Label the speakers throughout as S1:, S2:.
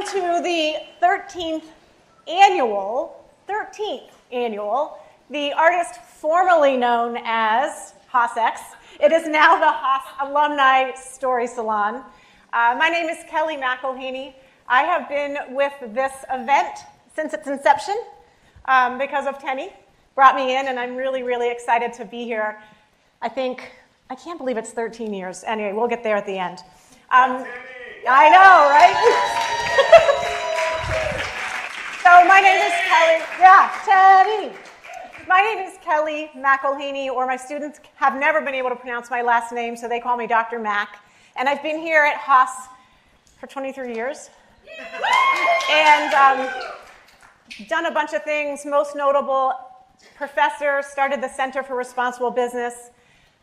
S1: to the 13th annual, the artist formerly known as Haas X. It is now the Haas Alumni Story Salon. My name is Kellie McElhaney. I have been with this event since its inception because of Tenny. Brought me in, and I'm really, really excited to be here. I can't believe it's 13 years. Anyway, we'll get there at the end. I know, right? So my name is Kellie. Yeah, Teddy. My name is Kellie McElhaney, or my students have never been able to pronounce my last name, so they call me Dr. Mac. And I've been here at Haas for 23 years. And done a bunch of things. Most notable, professor, started the Center for Responsible Business,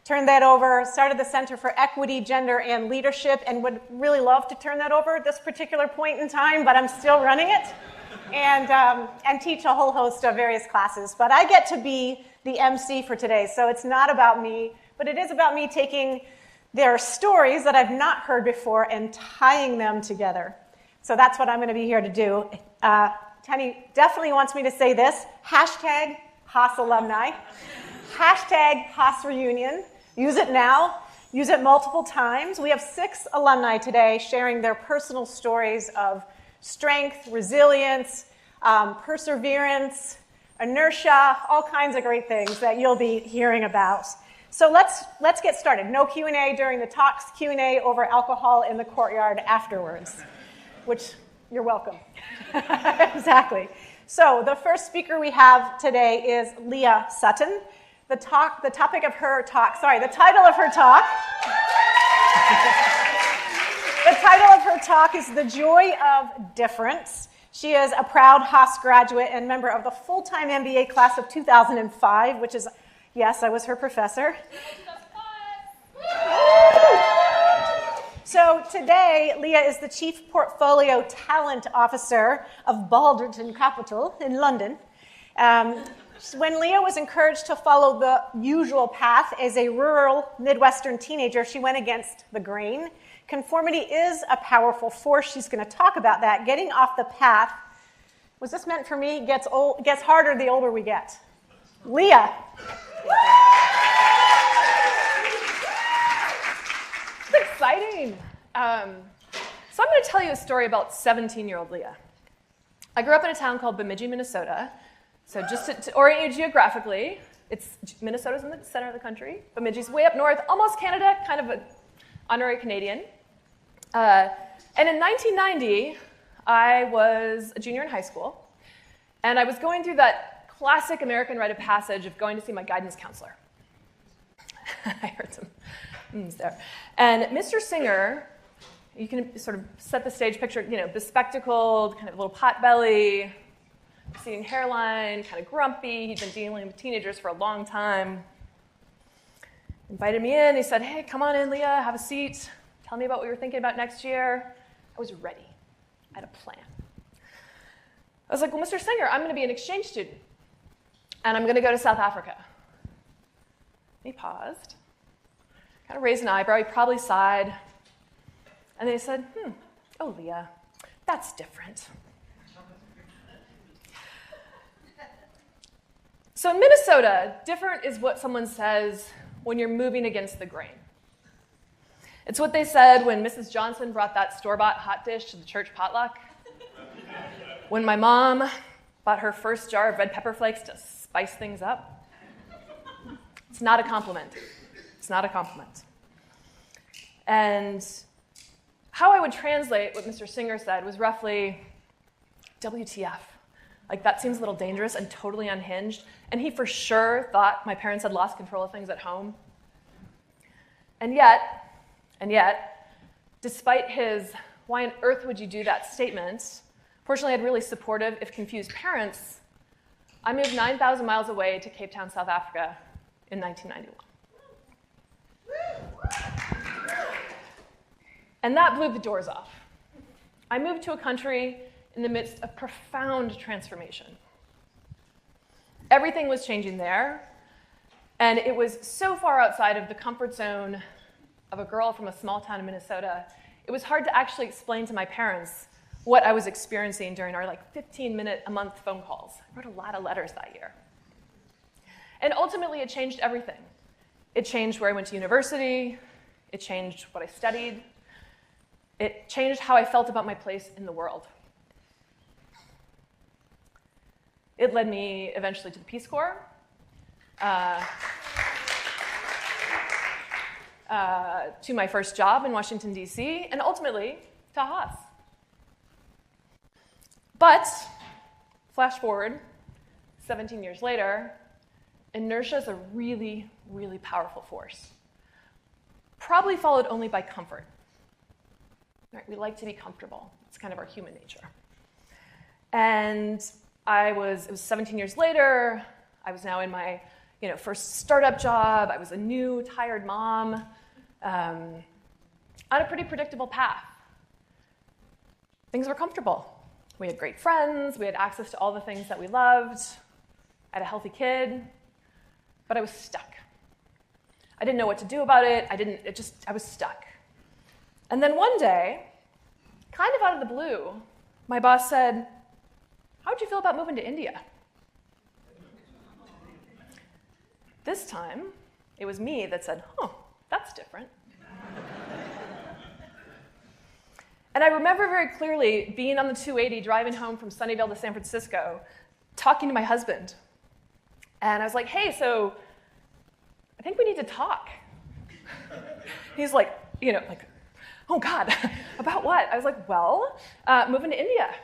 S1: turned that over, started the Center for Equity, Gender, and Leadership, and would really love to turn that over at this particular point in time, but I'm still running it, and teach a whole host of various classes. But I get to be the MC for today, so it's not about me, but it is about me taking their stories that I've not heard before and tying them together. So that's what I'm going to be here to do. Tenny definitely wants me to say this, hashtag Haas Alumni, hashtag Haas Reunion. Use it now. Use it multiple times. We have 6 alumni today sharing their personal stories of strength, resilience, perseverance, inertia, all kinds of great things that you'll be hearing about. So let's get started. No Q&A during the talks, Q&A over alcohol in the courtyard afterwards, which you're welcome. Exactly. So the first speaker we have today is Leah Sutton. The title of her talk is The Joy of Difference. She is a proud Haas graduate and member of the full-time MBA class of 2005, which is, yes, I was her professor. So today, Leah is the Chief Portfolio Talent Officer of Balderton Capital in London. When Leah was encouraged to follow the usual path as a rural Midwestern teenager, she went against the grain. Conformity is a powerful force. She's going to talk about that. Getting off the path, was this meant for me? Gets harder the older we get. Leah.
S2: It's exciting. So I'm going to tell you a story about 17-year-old Leah. I grew up in a town called Bemidji, Minnesota. So just to orient you geographically, Minnesota's in the center of the country. Bemidji's way up north, almost Canada, kind of an honorary Canadian. And in 1990, I was a junior in high school, and I was going through that classic American rite of passage of going to see my guidance counselor. I heard some there. And Mr. Singer, you can sort of set the stage picture, bespectacled, kind of a little pot belly, receding hairline, kind of grumpy. He'd been dealing with teenagers for a long time. Invited me in. He said, hey, come on in, Leah, have a seat. Tell me about what you were thinking about next year. I was ready. I had a plan. I was like, well, Mr. Singer, I'm going to be an exchange student, and I'm going to go to South Africa. He paused, kind of raised an eyebrow. He probably sighed. And then he said, oh, Leah, that's different. So in Minnesota, different is what someone says when you're moving against the grain. It's what they said when Mrs. Johnson brought that store-bought hot dish to the church potluck. When my mom bought her first jar of red pepper flakes to spice things up. It's not a compliment. It's not a compliment. And how I would translate what Mr. Singer said was roughly, WTF. Like, that seems a little dangerous and totally unhinged. And he for sure thought my parents had lost control of things at home. And yet, despite his, why on earth would you do that statement, fortunately I had really supportive, if confused parents, I moved 9,000 miles away to Cape Town, South Africa in 1991. And that blew the doors off. I moved to a country in the midst of profound transformation. Everything was changing there, and it was so far outside of the comfort zone of a girl from a small town in Minnesota, it was hard to actually explain to my parents what I was experiencing during our 15-minute a month phone calls. I wrote a lot of letters that year. And ultimately, it changed everything. It changed where I went to university. It changed what I studied. It changed how I felt about my place in the world. It led me eventually to the Peace Corps, to my first job in Washington, D.C., and ultimately to Haas. But, flash forward, 17 years later, inertia is a really, really powerful force. Probably followed only by comfort. Right? We like to be comfortable. It's kind of our human nature. And it was 17 years later. I was now in my first startup job. I was a new, tired mom on a pretty predictable path. Things were comfortable. We had great friends. We had access to all the things that we loved. I had a healthy kid. But I was stuck. I didn't know what to do about it. I was stuck. And then one day, kind of out of the blue, my boss said, "How would you feel about moving to India?" This time, it was me that said, "Oh, that's different." And I remember very clearly being on the 280, driving home from Sunnyvale to San Francisco, talking to my husband. And I was like, "Hey, so I think we need to talk." He's like, "Oh God, about what?" I was like, "Well, moving to India."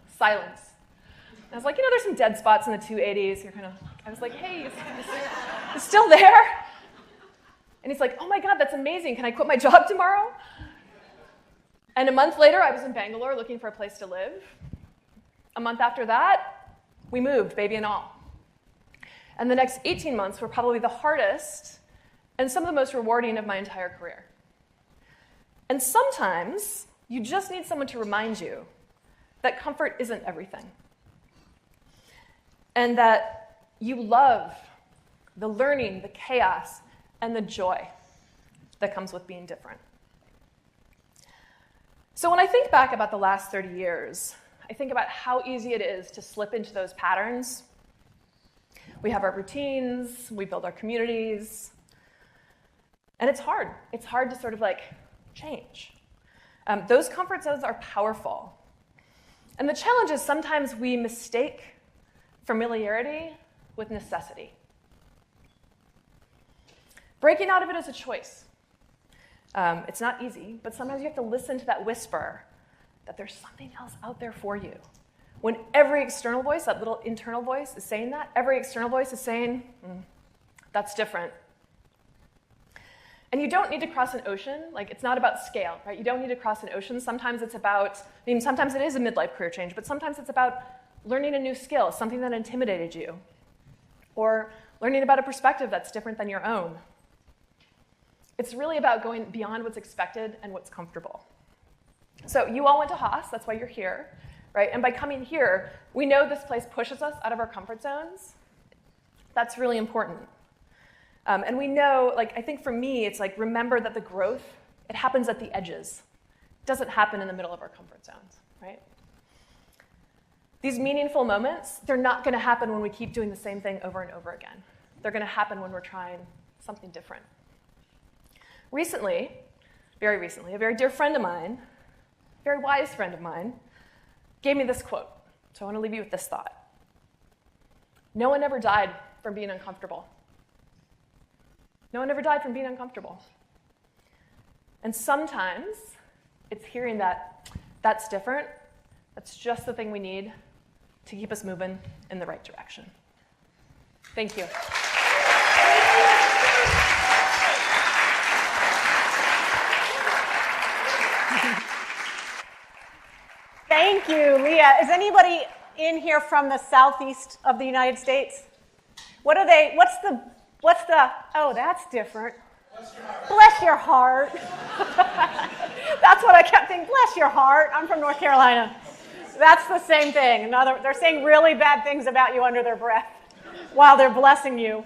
S2: Silence. I was like, there's some dead spots in the 280s. I was like, "Hey, is still there?" And he's like, "Oh my God, that's amazing. Can I quit my job tomorrow?" And a month later, I was in Bangalore looking for a place to live. A month after that, we moved, baby and all. And the next 18 months were probably the hardest and some of the most rewarding of my entire career. And sometimes you just need someone to remind you that comfort isn't everything. And that you love the learning, the chaos, and the joy that comes with being different. So when I think back about the last 30 years, I think about how easy it is to slip into those patterns. We have our routines, we build our communities, and it's hard. It's hard to sort of change. Those comfort zones are powerful. And the challenge is sometimes we mistake familiarity with necessity. Breaking out of it is a choice. It's not easy, but sometimes you have to listen to that whisper that there's something else out there for you. When every external voice, that little internal voice, is saying that, every external voice is saying, that's different. And you don't need to cross an ocean. It's not about scale, right? You don't need to cross an ocean. Sometimes it's about, sometimes it is a midlife career change, but sometimes it's about learning a new skill, something that intimidated you, or learning about a perspective that's different than your own. It's really about going beyond what's expected and what's comfortable. So you all went to Haas, that's why you're here, right? And by coming here, we know this place pushes us out of our comfort zones. That's really important. And we know, I think for me, it's remember that the growth, it happens at the edges. It doesn't happen in the middle of our comfort zones, right? These meaningful moments, they're not going to happen when we keep doing the same thing over and over again. They're going to happen when we're trying something different. Recently, very recently, a very dear friend of mine, a very wise friend of mine, gave me this quote. So I want to leave you with this thought. No one ever died from being uncomfortable. No one ever died from being uncomfortable. And sometimes it's hearing that that's different. That's just the thing we need to keep us moving in the right direction. Thank you.
S1: Thank you, Leah. Is anybody in here from the southeast of the United States? What's the, oh, that's different. Bless your heart. That's what I kept thinking, bless your heart. I'm from North Carolina. That's the same thing. They're saying really bad things about you under their breath while they're blessing you.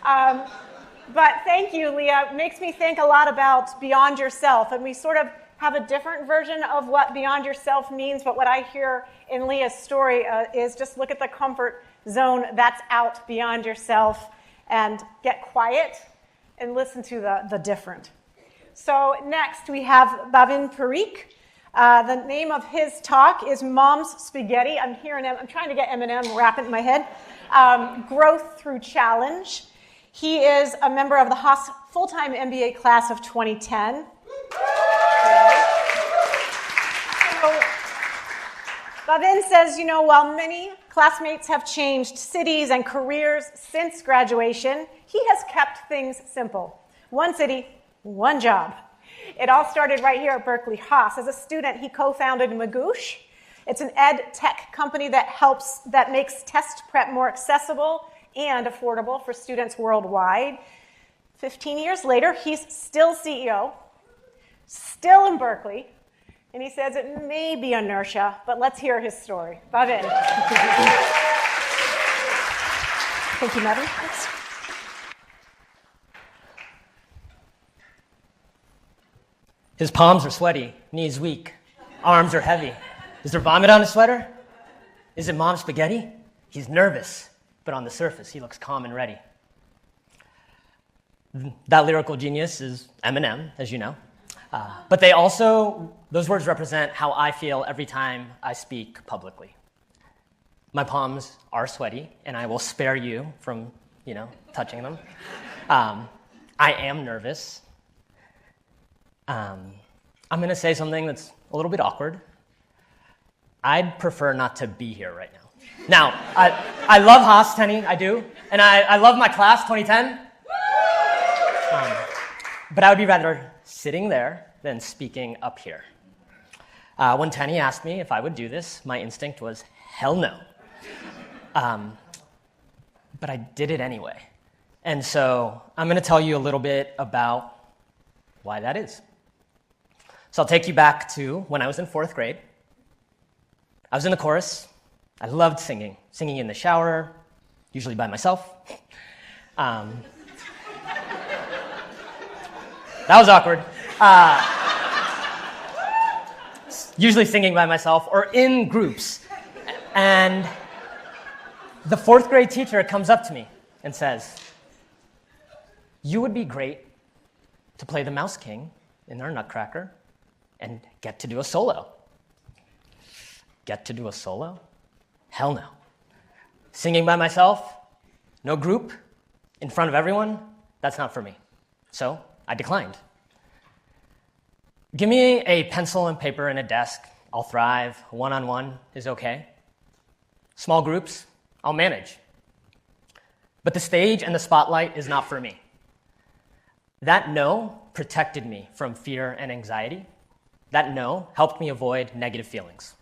S1: But thank you, Leah. It makes me think a lot about beyond yourself. And we sort of have a different version of what beyond yourself means, but what I hear in Leah's story is just look at the comfort zone that's out beyond yourself and get quiet and listen to the different. So next we have Bhavin Parikh. The name of his talk is Mom's Spaghetti. I'm trying to get M&M wrapped in my head. Growth Through Challenge. He is a member of the Haas full-time MBA class of 2010. So, Bhavin says, while many classmates have changed cities and careers since graduation, he has kept things simple. One city, one job. It all started right here at Berkeley Haas. As a student, he co-founded Magoosh. It's an ed tech company that makes test prep more accessible and affordable for students worldwide. 15 years later, he's still CEO, still in Berkeley, and he says it may be inertia, but let's hear his story. Bhavin. Thank you, Madam.
S3: His palms are sweaty, knees weak, arms are heavy. Is there vomit on his sweater? Is it mom's spaghetti? He's nervous, but on the surface, he looks calm and ready. That lyrical genius is Eminem, as you know. But those words represent how I feel every time I speak publicly. My palms are sweaty, and I will spare you from, touching them. I am nervous. I'm going to say something that's a little bit awkward. I'd prefer not to be here right now. Now, I love Haas, Tenny, I do, and I love my class, 2010. But I would be rather sitting there than speaking up here. When Tenny asked me if I would do this, my instinct was, hell no. But I did it anyway. And so I'm going to tell you a little bit about why that is. So I'll take you back to when I was in 4th grade. I was in the chorus. I loved singing in the shower, usually by myself. That was awkward. Usually singing by myself or in groups. And the 4th grade teacher comes up to me and says, "You would be great to play the Mouse King in our Nutcracker and get to do a solo." Get to do a solo? Hell no. Singing by myself, no group, in front of everyone, that's not for me. So I declined. Give me a pencil and paper and a desk. I'll thrive. One-on-one is okay. Small groups, I'll manage. But the stage and the spotlight is not for me. That no protected me from fear and anxiety. That no helped me avoid negative feelings.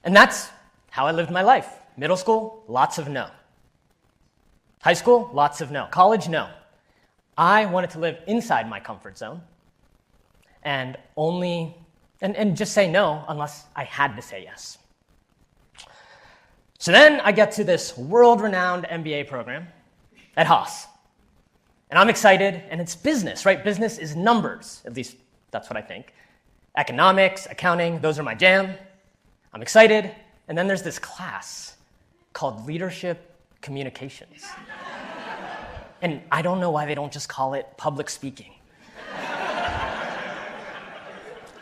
S3: And that's how I lived my life. Middle school, lots of no. High school, lots of no. College, no. I wanted to live inside my comfort zone and just say no unless I had to say yes. So then I get to this world-renowned MBA program at Haas. And I'm excited, and it's business, right? Business is numbers, at least that's what I think. Economics, accounting, those are my jam. I'm excited, and then there's this class called Leadership Communications. And I don't know why they don't just call it public speaking.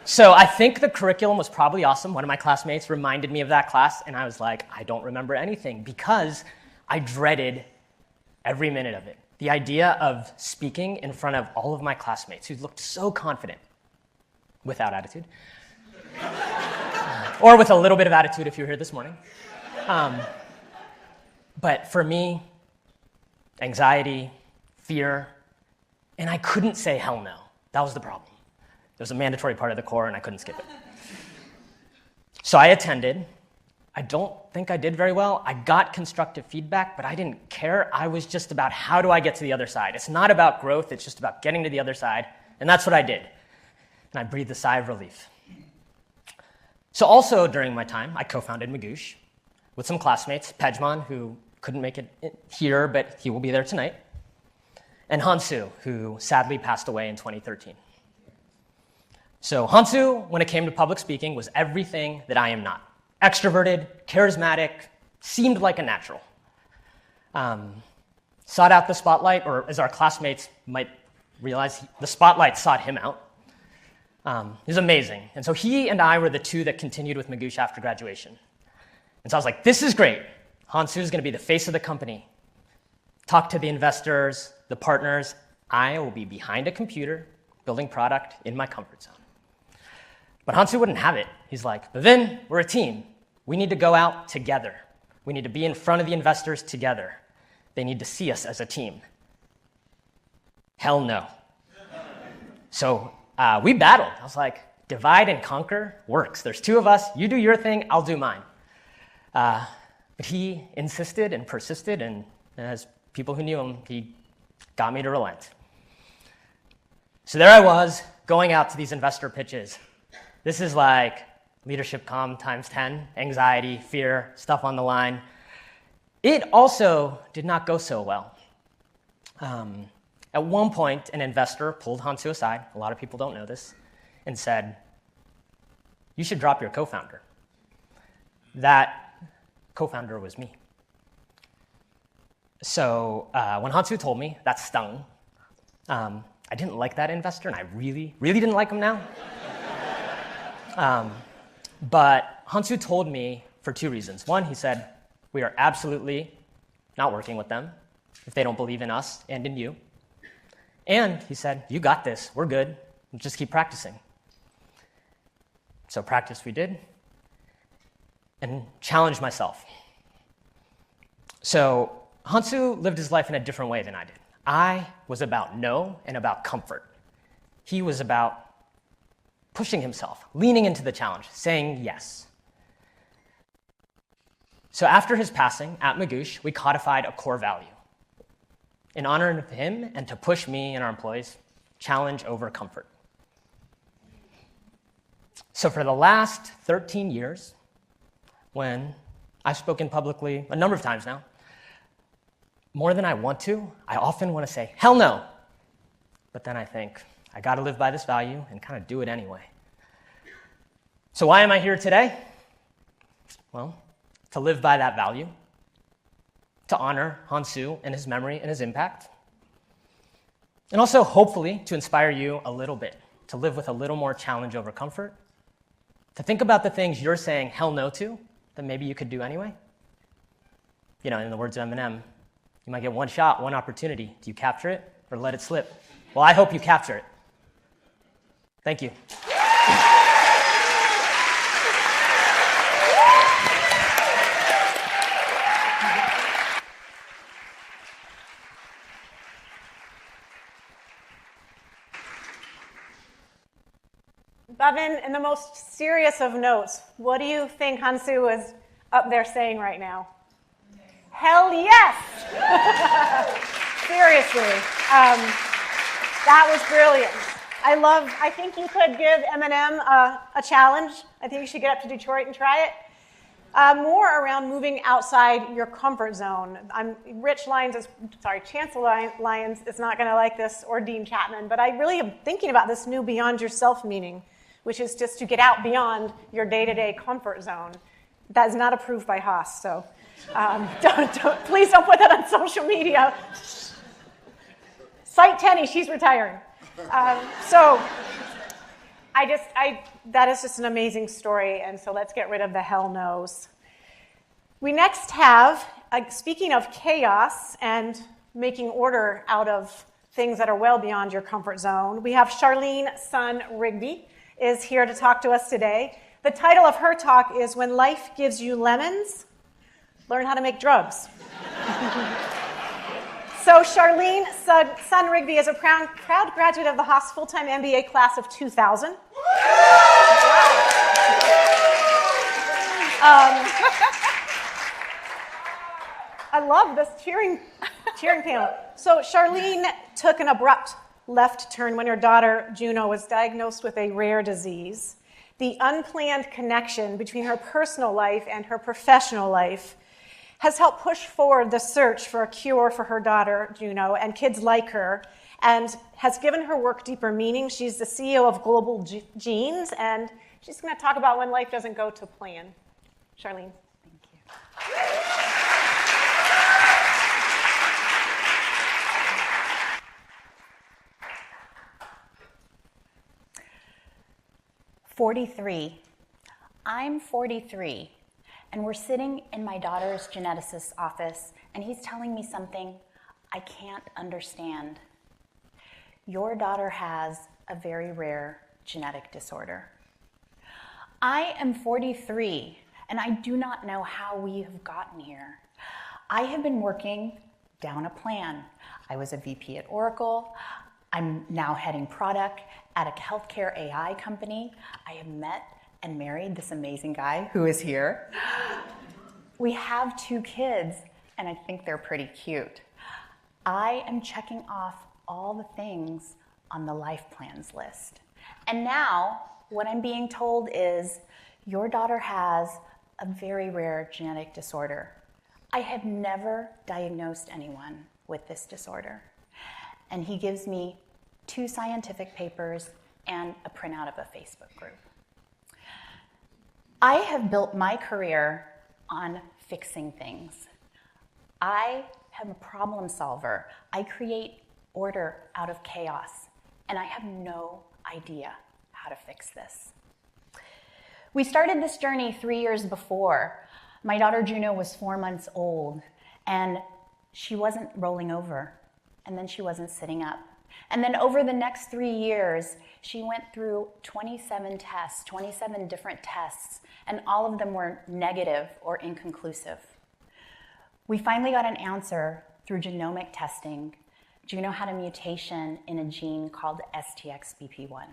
S3: So I think the curriculum was probably awesome. One of my classmates reminded me of that class, and I was like, I don't remember anything because I dreaded every minute of it. The idea of speaking in front of all of my classmates who looked so confident, without attitude, or with a little bit of attitude if you're here this morning. But for me, anxiety, fear, and I couldn't say hell no. That was the problem. It was a mandatory part of the core, and I couldn't skip it. So I attended. I don't think I did very well. I got constructive feedback, but I didn't care. I was just about how do I get to the other side. It's not about growth. It's just about getting to the other side, and that's what I did. And I breathed a sigh of relief. So also during my time, I co-founded Magoosh with some classmates, Pejman, who couldn't make it here, but he will be there tonight, and Hansu, who sadly passed away in 2013. So Hansu, when it came to public speaking, was everything that I am not. Extroverted, charismatic, seemed like a natural. Sought out the spotlight, or as our classmates might realize, the spotlight sought him out. He was amazing. And so he and I were the two that continued with Magoosh after graduation. And so I was like, this is great. Hansu is going to be the face of the company. Talk to the investors, the partners. I will be behind a computer, building product in my comfort zone. But Hansu wouldn't have it. He's like, Bhavin, we're a team. We need to go out together. We need to be in front of the investors together. They need to see us as a team. Hell no. So we battled. I was like, divide and conquer works. There's two of us. You do your thing, I'll do mine. But he insisted and persisted, and as people who knew him, he got me to relent. So there I was, going out to these investor pitches. This is like leadership comm times 10, anxiety, fear, stuff on the line. It also did not go so well. At one point, an investor pulled Hansu aside, a lot of people don't know this, and said, you should drop your co-founder. That co-founder was me. So when Hansu told me, that stung. I didn't like that investor, and I really, really didn't like him now. But Hansu told me for two reasons. One, he said, we are absolutely not working with them if they don't believe in us and in you. And he said, you got this, we're good, just keep practicing. So practice we did, and challenged myself. So Hansu lived his life in a different way than I did. I was about no and about comfort. He was about pushing himself, leaning into the challenge, saying yes. So after his passing at Magoosh, we codified a core value. In honor of him and to push me and our employees, challenge over comfort. So for the last 13 years, when I've spoken publicly a number of times now, more than I want to, I often want to say, hell no. But then I think, I got to live by this value and kind of do it anyway. So why am I here today? Well, to live by that value, to honor Hansu and his memory and his impact, and also hopefully to inspire you a little bit, to live with a little more challenge over comfort, to think about the things you're saying hell no to that maybe you could do anyway. You know, in the words of Eminem, you might get one shot, one opportunity. Do you capture it or let it slip? Well, I hope you capture it. Thank you.
S1: Bhavin, in the most serious of notes, what do you think Hansu is up there saying right now? Hell yes! Seriously. That was brilliant. I think you could give Eminem a challenge. I think you should get up to Detroit and try it. More around moving outside your comfort zone. Chancellor Lyons is not going to like this, or Dean Chapman, but I really am thinking about this new beyond yourself meaning, which is just to get out beyond your day-to-day comfort zone. That is not approved by Haas, so please don't put that on social media. Cite Tenny, she's retiring. That is just an amazing story, and so let's get rid of the hell no's. We next have, speaking of chaos and making order out of things that are well beyond your comfort zone, we have Charlene, son Rigby, is here to talk to us today. The title of her talk is When Life Gives You Lemons, Learn How to Make Drugs. So Charlene, son Rigby, is a proud graduate of the Haas full-time MBA class of 2000. I love this cheering panel. So Charlene took an abrupt left turn when her daughter, Juno, was diagnosed with a rare disease. The unplanned connection between her personal life and her professional life has helped push forward the search for a cure for her daughter, Juno, and kids like her, and has given her work deeper meaning. She's the CEO of Global Genes, and she's going to talk about when life doesn't go to plan. Charlene.
S4: Thank you. 43. I'm 43, and we're sitting in my daughter's geneticist's office, and he's telling me something I can't understand. Your daughter has a very rare genetic disorder. I am 43, and I do not know how we have gotten here. I have been working down a plan. I was a VP at Oracle. I'm now heading product at a healthcare AI company. I have met and married this amazing guy who is here. We have 2 kids, and I think they're pretty cute. I am checking off all the things on the life plans list. And now, what I'm being told is, your daughter has a very rare genetic disorder. I have never diagnosed anyone with this disorder. And he gives me 2 scientific papers and a printout of a Facebook group. I have built my career on fixing things. I am a problem solver. I create order out of chaos, and I have no idea how to fix this. We started this journey 3 years before. My daughter Juno was 4 months old, and she wasn't rolling over, and then she wasn't sitting up. And then over the next 3 years, she went through 27 tests, 27 different tests, and all of them were negative or inconclusive. We finally got an answer through genomic testing. Juno had a mutation in a gene called STXBP1.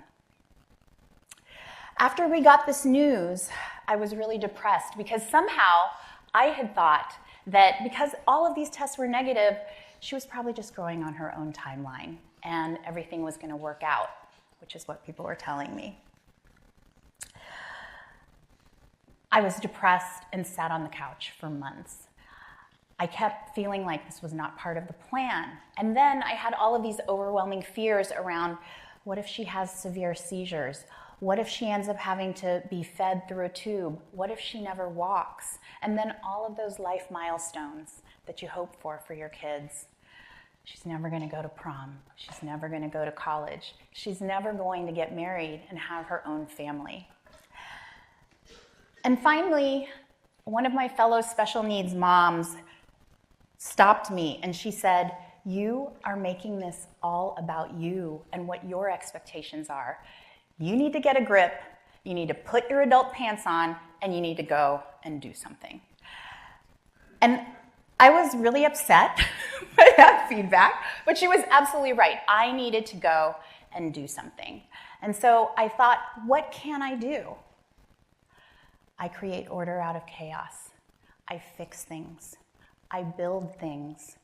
S4: After we got this news, I was really depressed because somehow I had thought that because all of these tests were negative, she was probably just growing on her own timeline and everything was going to work out, which is what people were telling me. I was depressed and sat on the couch for months. I kept feeling like this was not part of the plan. And then I had all of these overwhelming fears around, what if she has severe seizures? What if she ends up having to be fed through a tube? What if she never walks? And then all of those life milestones that you hope for your kids. She's never going to go to prom. She's never going to go to college. She's never going to get married and have her own family. And finally, one of my fellow special needs moms stopped me and she said, you are making this all about you and what your expectations are. You need to get a grip, you need to put your adult pants on, and you need to go and do something. And I was really upset by that feedback, but she was absolutely right. I needed to go and do something. And so I thought, what can I do? I create order out of chaos. I fix things. I build things.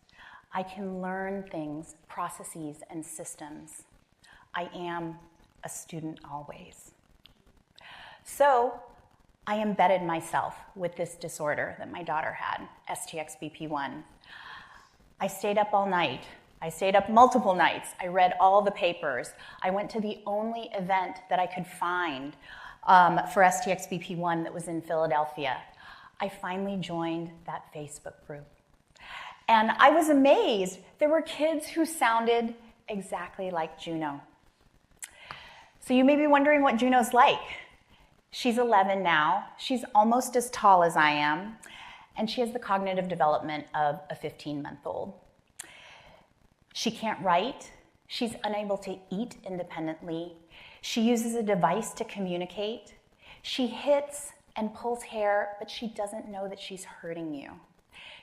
S4: I can learn things, processes, and systems. I am a student always. So I embedded myself with this disorder that my daughter had, STXBP1. I stayed up all night. I stayed up multiple nights. I read all the papers. I went to the only event that I could find for STXBP1 that was in Philadelphia. I finally joined that Facebook group. And I was amazed. There were kids who sounded exactly like Juno. So you may be wondering what Juno's like. She's 11 now. She's almost as tall as I am. And she has the cognitive development of a 15-month-old. She can't write. She's unable to eat independently. She uses a device to communicate. She hits and pulls hair, but she doesn't know that she's hurting you.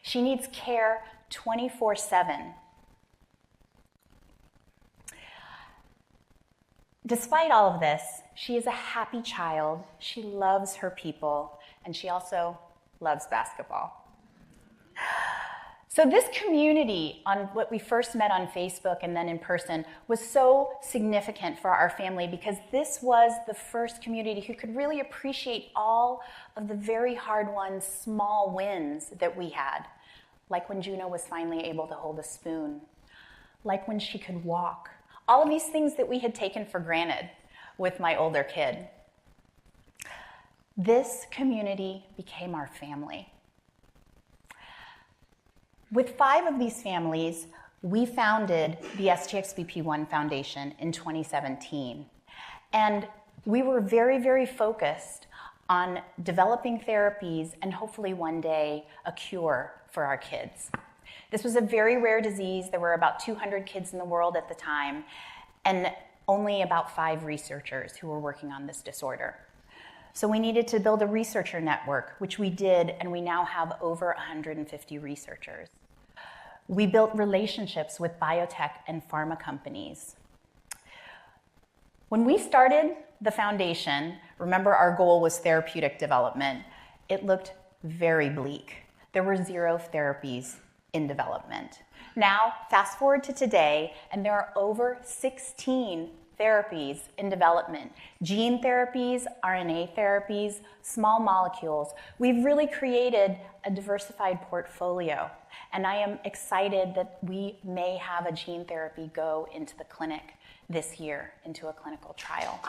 S4: She needs care 24/7. Despite all of this, she is a happy child. She loves her people, and she also loves basketball. So this community, on what we first met on Facebook and then in person, was so significant for our family because this was the first community who could really appreciate all of the very hard-won small wins that we had, like when Juno was finally able to hold a spoon, like when she could walk. All of these things that we had taken for granted with my older kid. This community became our family. With 5 of these families, we founded the STXBP1 Foundation in 2017. And we were very, very focused on developing therapies and hopefully one day a cure for our kids. This was a very rare disease. There were about 200 kids in the world at the time, and only about 5 researchers who were working on this disorder. So we needed to build a researcher network, which we did, and we now have over 150 researchers. We built relationships with biotech and pharma companies. When we started the foundation, remember our goal was therapeutic development, it looked very bleak. There were 0 therapies in development. Now, fast forward to today, and there are over 16 therapies in development. Gene therapies, RNA therapies, small molecules. We've really created a diversified portfolio, and I am excited that we may have a gene therapy go into the clinic this year, into a clinical trial.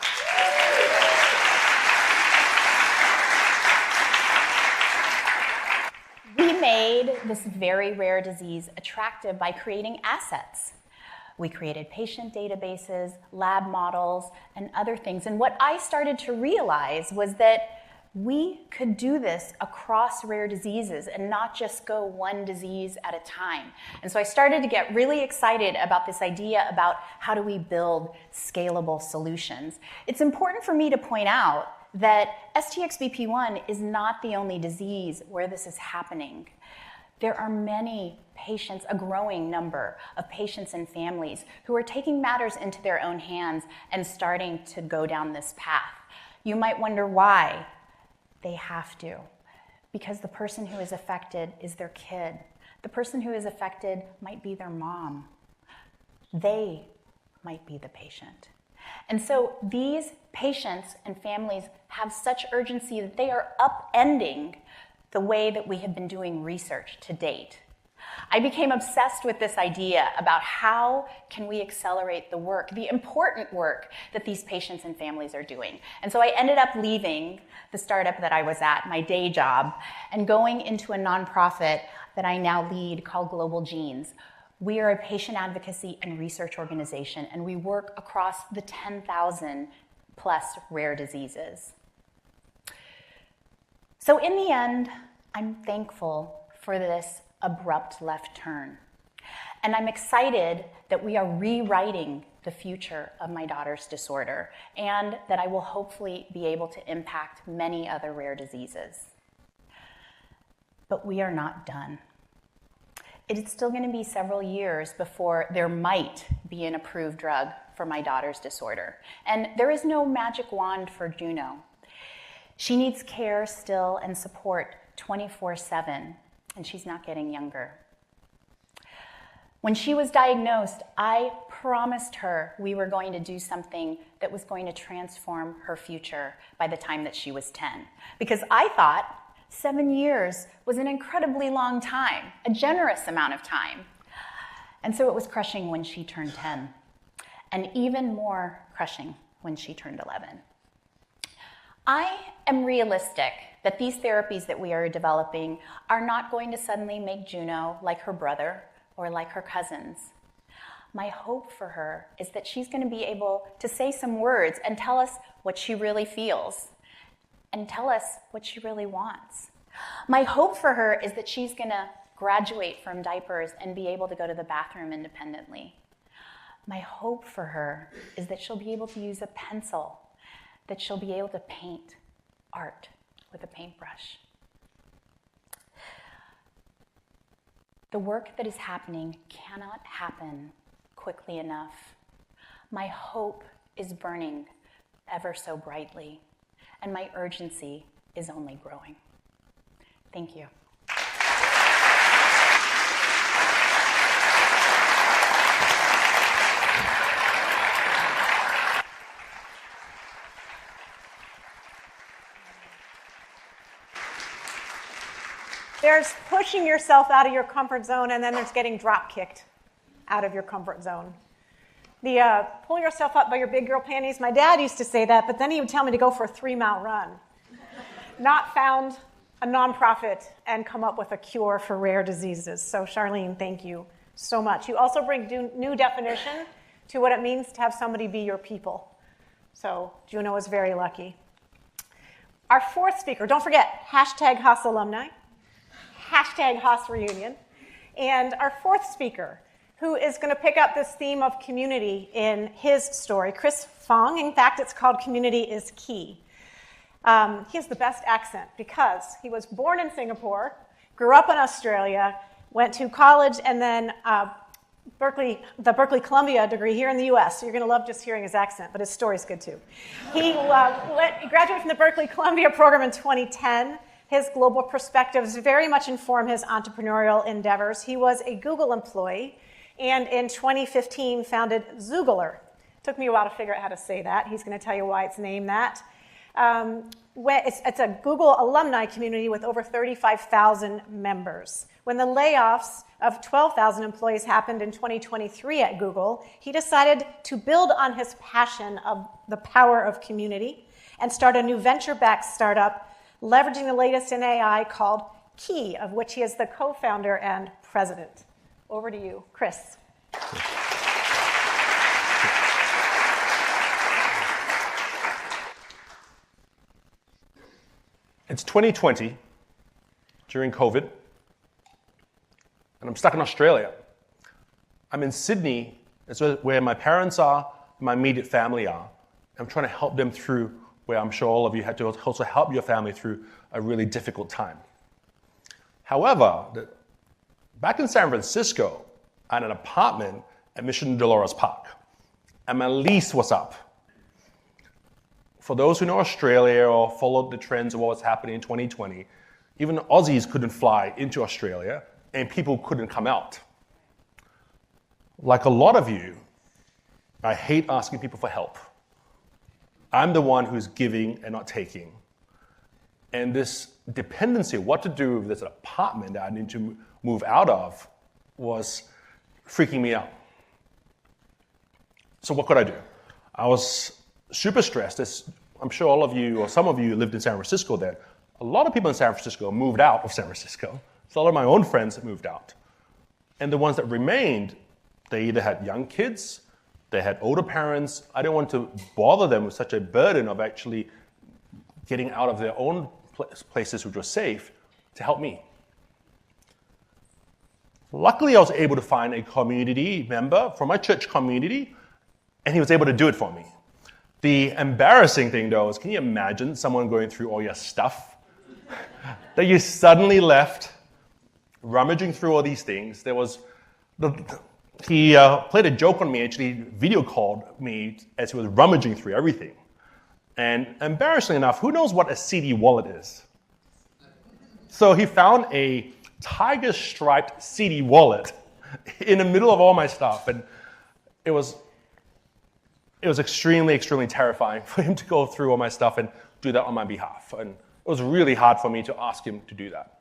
S4: We made this very rare disease attractive by creating assets. We created patient databases, lab models, and other things. And what I started to realize was that we could do this across rare diseases and not just go one disease at a time. And so I started to get really excited about this idea about how do we build scalable solutions. It's important for me to point out that STXBP1 is not the only disease where this is happening. There are many patients, a growing number of patients and families who are taking matters into their own hands and starting to go down this path. You might wonder why. They have to, because the person who is affected is their kid. The person who is affected might be their mom. They might be the patient. And so these patients and families have such urgency that they are upending the way that we have been doing research to date. I became obsessed with this idea about how can we accelerate the work, the important work that these patients and families are doing. And so I ended up leaving the startup that I was at, my day job, and going into a nonprofit that I now lead called Global Genes. We are a patient advocacy and research organization, and we work across the 10,000 plus rare diseases. So in the end, I'm thankful for this abrupt left turn. And I'm excited that we are rewriting the future of my daughter's disorder and that I will hopefully be able to impact many other rare diseases. But we are not done. It is still going to be several years before there might be an approved drug for my daughter's disorder. And there is no magic wand for Juno. She needs care still and support 24/7, and she's not getting younger. When she was diagnosed, I promised her we were going to do something that was going to transform her future by the time that she was 10. Because I thought 7 years was an incredibly long time, a generous amount of time. And so it was crushing when she turned 10, and even more crushing when she turned 11. I am realistic that these therapies that we are developing are not going to suddenly make Juno like her brother or like her cousins. My hope for her is that she's going to be able to say some words and tell us what she really feels and tell us what she really wants. My hope for her is that she's going to graduate from diapers and be able to go to the bathroom independently. My hope for her is that she'll be able to use a pencil, that she'll be able to paint art with a paintbrush. The work that is happening cannot happen quickly enough. My hope is burning ever so brightly, and my urgency is only growing. Thank you.
S1: There's pushing yourself out of your comfort zone, and then there's getting drop kicked out of your comfort zone. The pull yourself up by your big girl panties, my dad used to say that, but then he would tell me to go for a 3-mile run. Not found a nonprofit and come up with a cure for rare diseases. So Charlene, thank you so much. You also bring new definition to what it means to have somebody be your people. So Juno is very lucky. Our fourth speaker, don't forget, #Haas Alumni, #Haas Reunion. And our fourth speaker, who is going to pick up this theme of community in his story, Chris Fong. In fact, it's called Community is Key. He has the best accent because he was born in Singapore, grew up in Australia, went to college, and then the Berkeley-Columbia degree here in the US. So you're going to love just hearing his accent, but his story's good too. He graduated from the Berkeley-Columbia program in 2010. His global perspectives very much inform his entrepreneurial endeavors. He was a Google employee, and in 2015 founded Zoogler. Took me a while to figure out how to say that. He's going to tell you why it's named that. It's a Google alumni community with over 35,000 members. When the layoffs of 12,000 employees happened in 2023 at Google, he decided to build on his passion of the power of community and start a new venture-backed startup leveraging the latest in AI called Key, of which he is the co-founder and president. Over to you, Chris.
S5: It's 2020, during COVID, and I'm stuck in Australia. I'm in Sydney, it's where my parents are, my immediate family are. I'm trying to help them through where I'm sure all of you had to also help your family through a really difficult time. However, back in San Francisco, I had an apartment at Mission Dolores Park, and my lease was up. For those who know Australia or followed the trends of what was happening in 2020, even Aussies couldn't fly into Australia and people couldn't come out. Like a lot of you, I hate asking people for help. I'm the one who's giving and not taking. And this dependency, what to do with this apartment that I need to move out of, was freaking me out. So what could I do? I was super stressed. I'm sure all of you, or some of you, lived in San Francisco then. A lot of people in San Francisco moved out of San Francisco. So a lot of my own friends that moved out. And the ones that remained, they either had young kids, they had older parents. I didn't want to bother them with such a burden of actually getting out of their own places which were safe to help me. Luckily, I was able to find a community member from my church community, and he was able to do it for me. The embarrassing thing, though, is can you imagine someone going through all your stuff that you suddenly left, rummaging through all these things? He played a joke on me, actually video called me as he was rummaging through everything. And embarrassingly enough, who knows what a CD wallet is? So he found a tiger-striped CD wallet in the middle of all my stuff, and it was extremely, extremely terrifying for him to go through all my stuff and do that on my behalf. And it was really hard for me to ask him to do that.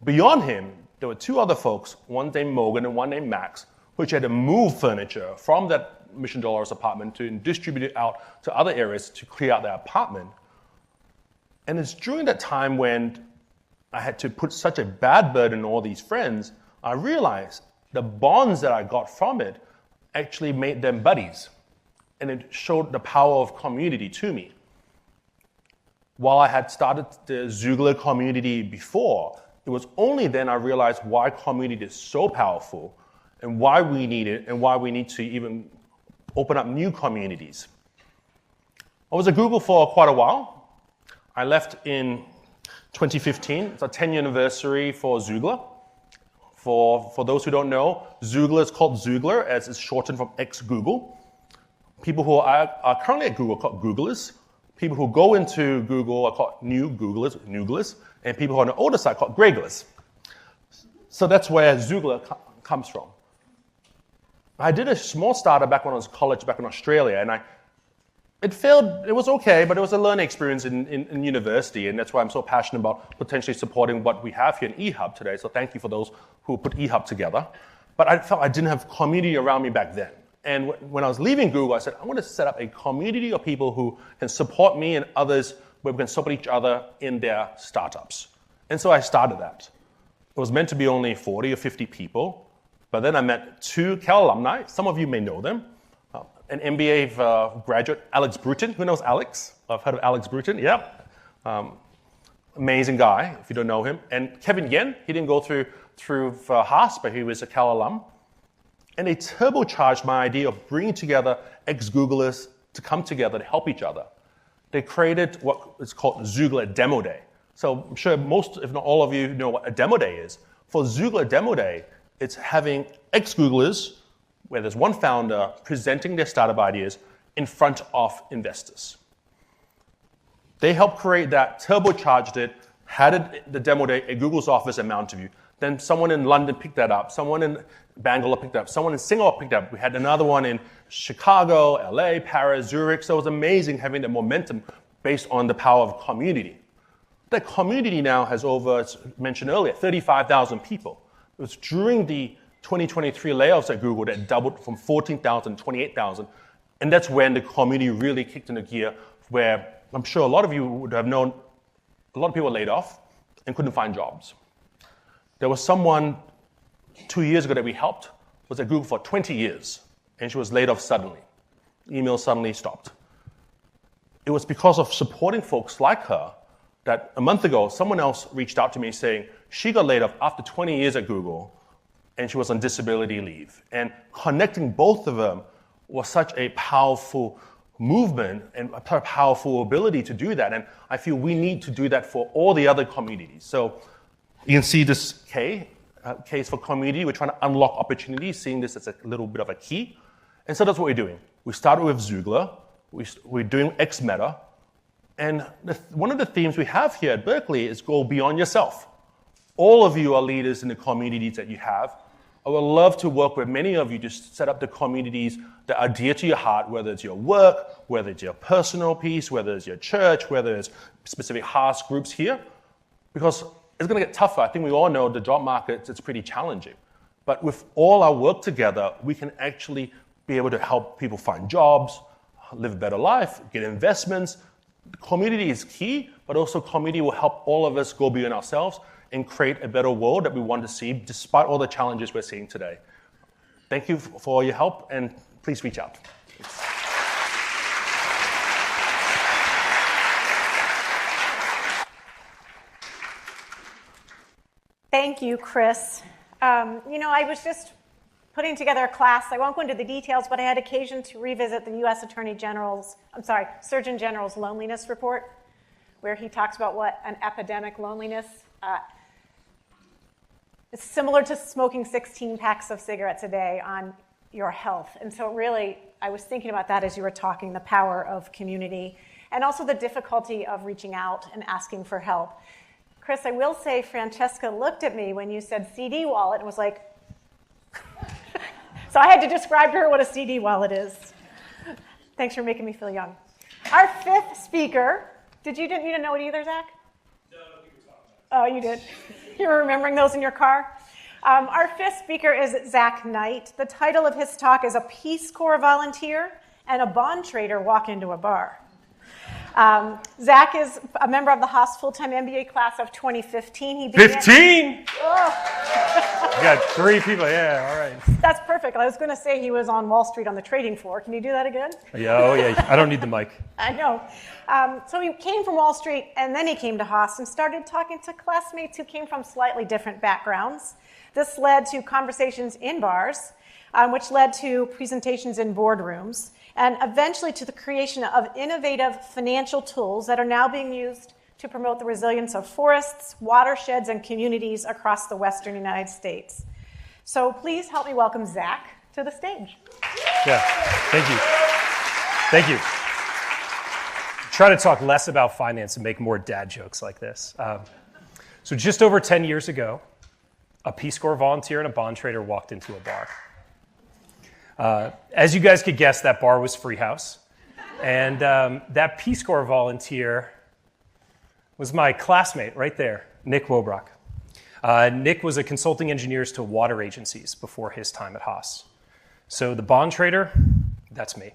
S5: Beyond him, there were two other folks, one named Morgan and one named Max, which had to move furniture from that Mission Dolores apartment to distribute it out to other areas to clear out their apartment. And it's during that time when I had to put such a bad burden on all these friends, I realized the bonds that I got from it actually made them buddies. And it showed the power of community to me. While I had started the Zoogler community before, it was only then I realized why community is so powerful and why we need it and why we need to even open up new communities. I was at Google for quite a while. I left in 2015. It's our 10th anniversary for Zoogler. For those who don't know, Zoogler is called Zoogler as it's shortened from ex-Google. People who are currently at Google are called Googlers. People who go into Google are called new Googlers, Nooglers, and people who are on the older side are called Greyglers. So that's where Zoogler comes from. I did a small startup back when I was in college, back in Australia, and it failed. It was okay, but it was a learning experience in university, and that's why I'm so passionate about potentially supporting what we have here in eHub today. So thank you for those who put eHub together. But I felt I didn't have community around me back then. And when I was leaving Google, I said, I want to set up a community of people who can support me and others where we can support each other in their startups. And so I started that. It was meant to be only 40 or 50 people, but then I met 2 Cal alumni. Some of you may know them. An MBA graduate, Alex Bruton. Who knows Alex? I've heard of Alex Bruton, yeah. Amazing guy, if you don't know him. And Kevin Yen, he didn't go through Haas, but he was a Cal alum. And they turbocharged my idea of bringing together ex-Googlers to come together to help each other. They created what is called Zoogla Demo Day. So I'm sure most, if not all of you, know what a demo day is. For Zoogla Demo Day, it's having ex-Googlers, where there's one founder presenting their startup ideas in front of investors. They helped create that, turbocharged it, had it the demo day at Google's office in Mountain View. Then someone in London picked that up, someone in Bangalore picked it up, someone in Singapore picked it up. We had another one in Chicago, LA, Paris, Zurich. So it was amazing having that momentum based on the power of community. That community now has over, as mentioned earlier, 35,000 people. It was during the 2023 layoffs at Google that doubled from 14,000 to 28,000. And that's when the community really kicked into gear, where I'm sure a lot of you would have known a lot of people were laid off and couldn't find jobs. There was someone 2 years ago that we helped, was at Google for 20 years, and she was laid off suddenly. Email suddenly stopped. It was because of supporting folks like her that a month ago, someone else reached out to me saying she got laid off after 20 years at Google, and she was on disability leave. And connecting both of them was such a powerful movement and a powerful ability to do that. And I feel we need to do that for all the other communities. So you can see this case for community. We're trying to unlock opportunities, seeing this as a little bit of a key. And so that's what we're doing. We started with Zoogla. We're doing X-Meta. And one of the themes we have here at Berkeley is go beyond yourself. All of you are leaders in the communities that you have. I would love to work with many of you to set up the communities that are dear to your heart, whether it's your work, whether it's your personal piece, whether it's your church, whether it's specific Haas groups here. Because it's going to get tougher. I think we all know the job market, it's pretty challenging. But with all our work together, we can actually be able to help people find jobs, live a better life, get investments. The community is key, but also community will help all of us go beyond ourselves and create a better world that we want to see despite all the challenges we're seeing today. Thank you for all your help, and please reach out.
S1: Thank you, Chris. I was just putting together a class. I won't go into the details, but I had occasion to revisit the U.S. Surgeon General's loneliness report, where he talks about what an epidemic loneliness. It's similar to smoking 16 packs of cigarettes a day on your health. And so really, I was thinking about that as you were talking, the power of community, and also the difficulty of reaching out and asking for help. Chris, I will say Francesca looked at me when you said CD wallet and was like, so I had to describe to her what a CD wallet is. Thanks for making me feel young. Our fifth speaker, didn't you know it either, Zach?
S6: No, we were talking about it.
S1: Oh, you did. You were remembering those in your car? Our fifth speaker is Zach Knight. The title of his talk is A Peace Corps Volunteer and a Bond Trader Walk into a Bar. Zach is a member of the Haas full-time MBA class of 2015. He began
S6: 15?
S1: Oh.
S6: You got 3 people, yeah, all right.
S1: That's perfect. I was going to say he was on Wall Street on the trading floor. Can you do that again?
S6: Yeah, oh yeah, I don't need the mic.
S1: I know. So he came from Wall Street, and then he came to Haas and started talking to classmates who came from slightly different backgrounds. This led to conversations in bars, which led to presentations in boardrooms, and eventually to the creation of innovative financial tools that are now being used to promote the resilience of forests, watersheds, and communities across the western United States. So please help me welcome Zach to the stage.
S6: Yeah, thank you. Thank you. Try to talk less about finance and make more dad jokes like this. So just over 10 years ago, a Peace Corps volunteer and a bond trader walked into a bar. As you guys could guess, that bar was Free House. And that Peace Corps volunteer was my classmate right there, Nick Wobrock. Nick was a consulting engineer to water agencies before his time at Haas. So the bond trader, that's me.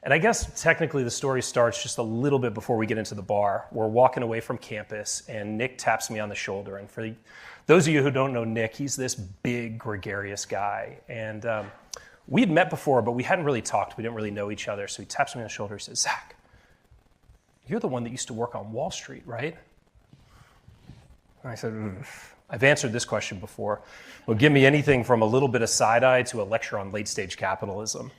S6: And I guess technically the story starts just a little bit before we get into the bar. We're walking away from campus, and Nick taps me on the shoulder. And for those of you who don't know Nick, he's this big, gregarious guy. And we had met before, but we hadn't really talked. We didn't really know each other. So he taps me on the shoulder and says, "Zach, you're the one that used to work on Wall Street, right?" And I said, I've answered this question before. Well, give me anything from a little bit of side-eye to a lecture on late-stage capitalism.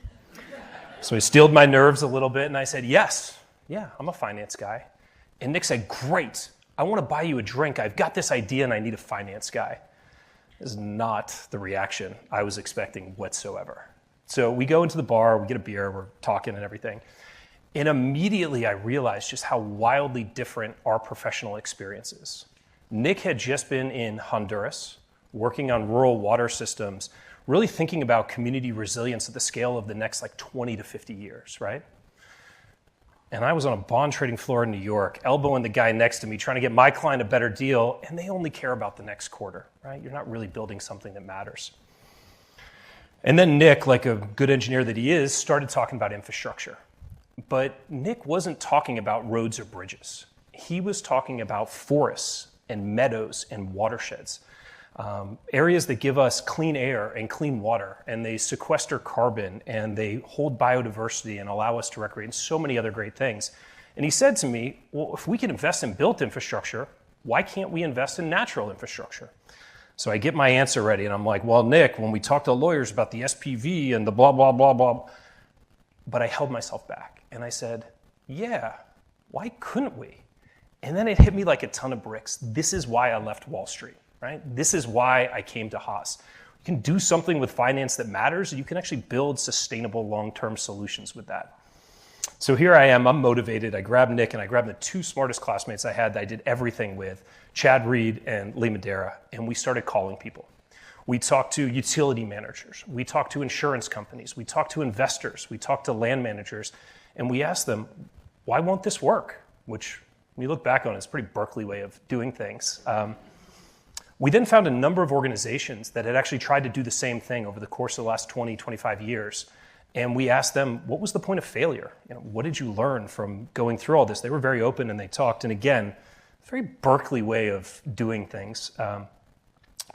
S6: So he steeled my nerves a little bit, and I said, yes, yeah, I'm a finance guy. And Nick said, great, I want to buy you a drink. I've got this idea, and I need a finance guy. This is not the reaction I was expecting whatsoever. So we go into the bar, we get a beer, we're talking and everything. And immediately I realized just how wildly different our professional experience is. Nick had just been in Honduras, working on rural water systems, really thinking about community resilience at the scale of the next 20 to 50 years, right? And I was on a bond trading floor in New York, elbowing the guy next to me, trying to get my client a better deal, and they only care about the next quarter, right? You're not really building something that matters. And then Nick, like a good engineer that he is, started talking about infrastructure. But Nick wasn't talking about roads or bridges. He was talking about forests and meadows and watersheds. Areas that give us clean air and clean water, and they sequester carbon, and they hold biodiversity and allow us to recreate, and so many other great things. And he said to me, well, if we can invest in built infrastructure, why can't we invest in natural infrastructure? So I get my answer ready, and I'm like, well, Nick, when we talk to lawyers about the SPV and the blah, blah, blah, blah, but I held myself back, and I said, yeah, why couldn't we? And then it hit me like a ton of bricks. This is why I left Wall Street. Right? This is why I came to Haas. You can do something with finance that matters, and you can actually build sustainable long-term solutions with that. So here I am, I'm motivated. I grabbed Nick, and I grabbed the two smartest classmates I had that I did everything with, Chad Reed and Lee Madera, and we started calling people. We talked to utility managers. We talked to insurance companies. We talked to investors. We talked to land managers, and we asked them, why won't this work? Which, when you look back on it, it's a pretty Berkeley way of doing things. We then found a number of organizations that had actually tried to do the same thing over the course of the last 20, 25 years. And we asked them, what was the point of failure? What did you learn from going through all this? They were very open and they talked. And again, very Berkeley way of doing things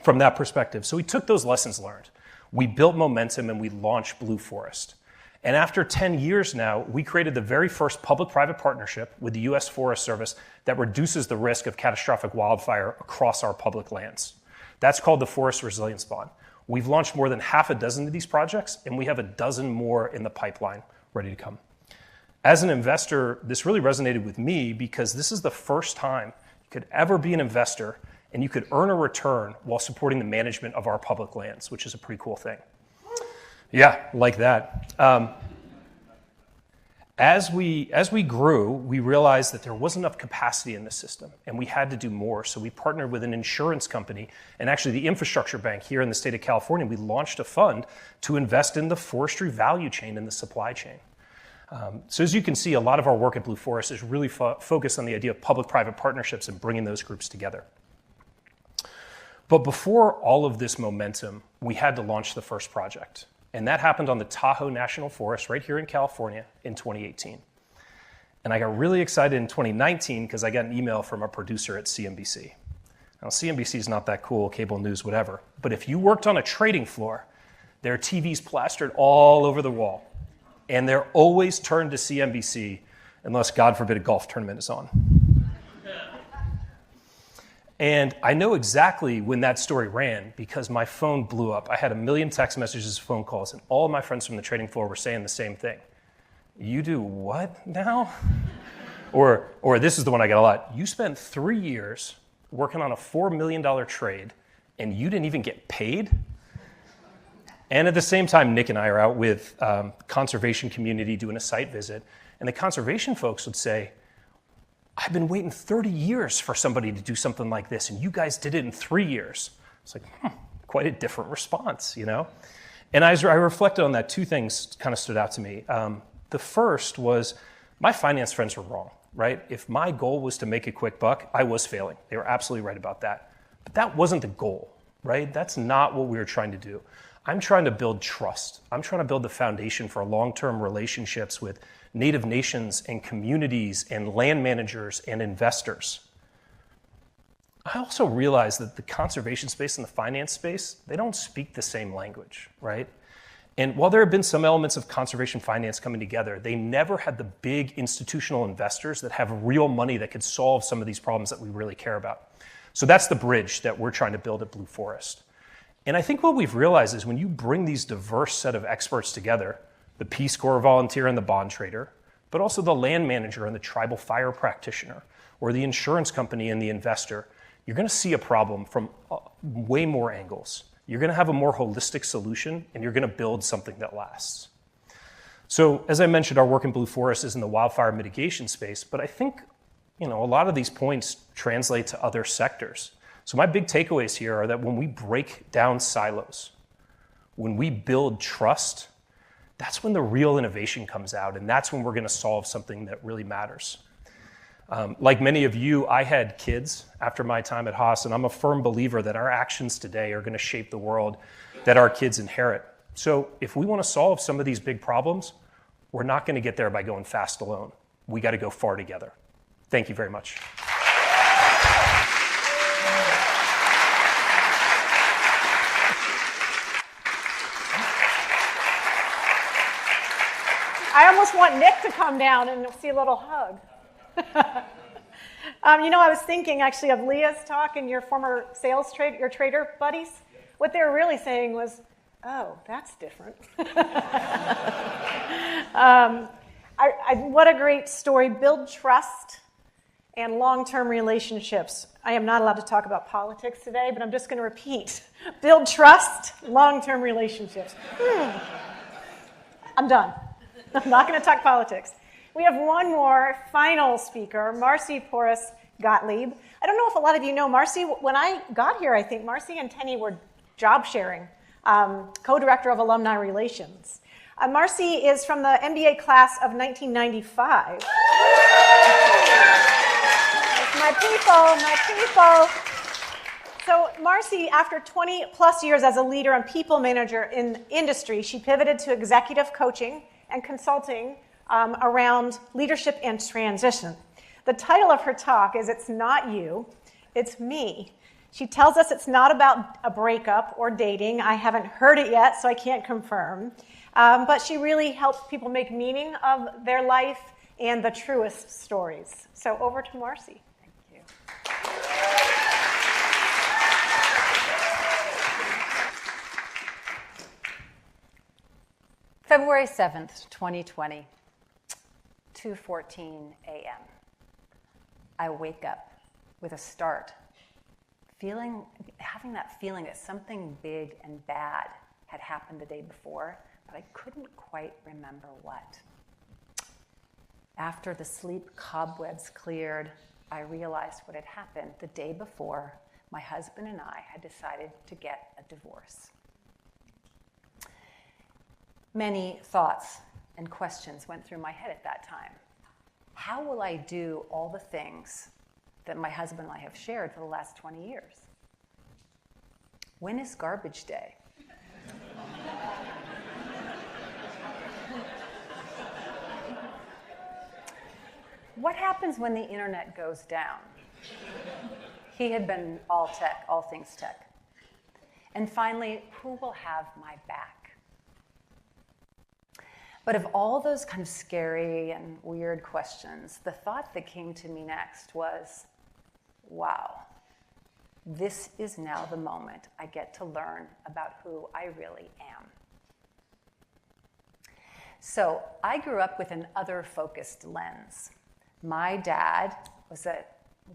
S6: from that perspective. So we took those lessons learned. We built momentum and we launched Blue Forest. And after 10 years now, we created the very first public-private partnership with the U.S. Forest Service that reduces the risk of catastrophic wildfire across our public lands. That's called the Forest Resilience Bond. We've launched more than half a dozen of these projects, and we have a dozen more in the pipeline ready to come. As an investor, this really resonated with me because this is the first time you could ever be an investor and you could earn a return while supporting the management of our public lands, which is a pretty cool thing. Yeah, like that. As we grew, we realized that there wasn't enough capacity in the system, and we had to do more. So we partnered with an insurance company and actually the infrastructure bank here in the state of California. We launched a fund to invest in the forestry value chain and the supply chain. So as you can see, a lot of our work at Blue Forest is really focused on the idea of public-private partnerships and bringing those groups together. But before all of this momentum, we had to launch the first project. And that happened on the Tahoe National Forest right here in California in 2018. And I got really excited in 2019 because I got an email from a producer at CNBC. Now, CNBC is not that cool, cable news, whatever. But if you worked on a trading floor, there are TVs plastered all over the wall. And they're always turned to CNBC unless, God forbid, a golf tournament is on. And I know exactly when that story ran because my phone blew up. I had 1 million text messages, phone calls, and all of my friends from the trading floor were saying the same thing. You do what now? or this is the one I got a lot. You spent 3 years working on a $4 million trade and you didn't even get paid? And at the same time, Nick and I are out with conservation community doing a site visit. And the conservation folks would say, I've been waiting 30 years for somebody to do something like this, and you guys did it in 3 years. It's like, quite a different response, you know? And as I reflected on that, two things kind of stood out to me. The first was my finance friends were wrong, right? If my goal was to make a quick buck, I was failing. They were absolutely right about that. But that wasn't the goal, right? That's not what we were trying to do. I'm trying to build trust. I'm trying to build the foundation for long-term relationships with Native nations and communities and land managers and investors. I also realize that the conservation space and the finance space, they don't speak the same language, right? And while there have been some elements of conservation finance coming together, they never had the big institutional investors that have real money that could solve some of these problems that we really care about. So that's the bridge that we're trying to build at Blue Forest. And I think what we've realized is when you bring these diverse set of experts together, the Peace Corps volunteer and the bond trader, but also the land manager and the tribal fire practitioner, or the insurance company and the investor, you're going to see a problem from way more angles. You're going to have a more holistic solution, and you're going to build something that lasts. So, as I mentioned, our work in Blue Forest is in the wildfire mitigation space, but I think a lot of these points translate to other sectors. So my big takeaways here are that when we break down silos, when we build trust, that's when the real innovation comes out, and that's when we're going to solve something that really matters. Like many of you, I had kids after my time at Haas, and I'm a firm believer that our actions today are going to shape the world that our kids inherit. So if we want to solve some of these big problems, we're not going to get there by going fast alone. We got to go far together. Thank you very much.
S1: I almost want Nick to come down and see a little hug. I was thinking actually of Leah's talk and your former your trader buddies. What they were really saying was, oh, that's different. What a great story. Build trust and long-term relationships. I am not allowed to talk about politics today, but I'm just going to repeat. Build trust, long-term relationships. I'm done. I'm not going to talk politics. We have one more final speaker, Marcy Porus-Gottlieb. I don't know if a lot of you know Marcy. When I got here, I think Marcy and Tenny were job sharing, co-director of Alumni Relations. Marcy is from the MBA class of 1995. My people. So Marcy, after 20 plus years as a leader and people manager in industry, she pivoted to executive coaching and consulting around leadership and transition. The title of her talk is It's Not You, It's Me. She tells us it's not about a breakup or dating. I haven't heard it yet, so I can't confirm. But she really helps people make meaning of their life and the truest stories. So over to Marcy.
S7: Thank you. February 7th, 2020, 2:14 a.m. I wake up with a start, having that feeling that something big and bad had happened the day before, but I couldn't quite remember what. After the sleep cobwebs cleared, I realized what had happened. The day before, my husband and I had decided to get a divorce. Many thoughts and questions went through my head at that time. How will I do all the things that my husband and I have shared for the last 20 years? When is garbage day? What happens when the internet goes down? He had been all tech, all things tech. And finally, who will have my back? But of all those kind of scary and weird questions, the thought that came to me next was, wow, this is now the moment I get to learn about who I really am. So I grew up with an other-focused lens. My dad was a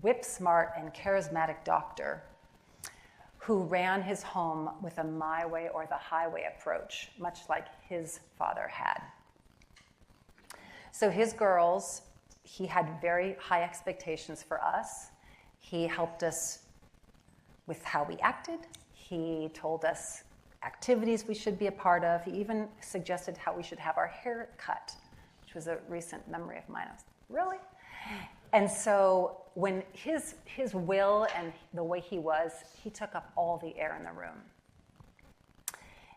S7: whip-smart and charismatic doctor who ran his home with a my way or the highway approach, much like his father had. So his girls, he had very high expectations for us. He helped us with how we acted. He told us activities we should be a part of. He even suggested how we should have our hair cut, which was a recent memory of mine. I was, really? And so when his will and the way he was, he took up all the air in the room.